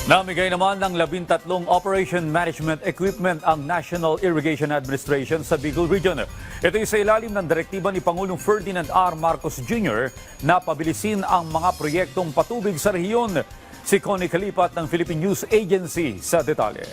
Namigay naman ng 13 Operation Management Equipment ang National Irrigation Administration sa Bicol Region. Ito ay sa ilalim ng direktiba ni Pangulong Ferdinand R. Marcos Jr. na pabilisin ang mga proyektong patubig sa rehiyon. Si Connie Kalipat ng Philippine News Agency sa detalye.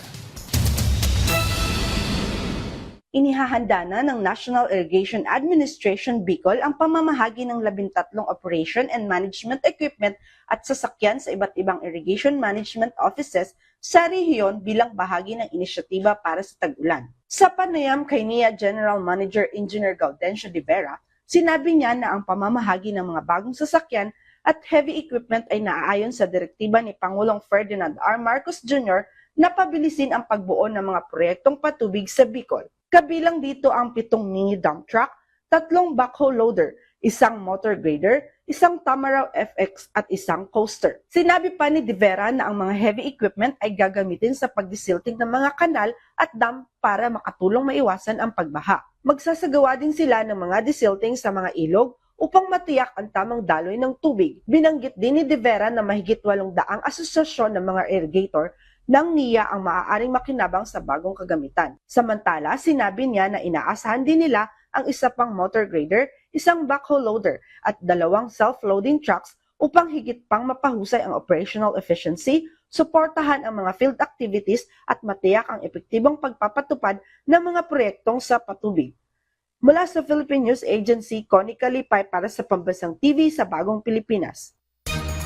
Inihahanda na ng National Irrigation Administration Bicol ang pamamahagi ng 13 operation and management equipment at sasakyan sa iba't ibang irrigation management offices sa rehiyon bilang bahagi ng inisyatiba para sa tag-ulan. Sa panayam kay NIA General Manager Engineer Gaudencio de Vera, sinabi niya na ang pamamahagi ng mga bagong sasakyan at heavy equipment ay naaayon sa direktiba ni Pangulong Ferdinand R. Marcos Jr. na pabilisin ang pagbuo ng mga proyektong patubig sa Bicol. Kabilang dito ang 7 mini dump truck, 3 backhoe loader, 1 motor grader, 1 Tamaraw FX at 1 coaster. Sinabi pa ni De Vera na ang mga heavy equipment ay gagamitin sa pagdisilting ng mga kanal at dam para makatulong maiwasan ang pagbaha. Magsasagawa din sila ng mga desilting sa mga ilog upang matiyak ang tamang daloy ng tubig. Binanggit din ni De Vera na mahigit 800 asosasyon ng mga irrigator ng NIA ang maaaring makinabang sa bagong kagamitan. Samantala, sinabi niya na inaasahan din nila ang 1 pang motor grader, 1 backhoe loader at 2 self-loading trucks upang higit pang mapahusay ang operational efficiency, suportahan ang mga field activities at matiyak ang epektibong pagpapatupad ng mga proyektong sa patubig. Mula sa Philippine News Agency, Connie Kalipay para sa Pambansang TV sa Bagong Pilipinas.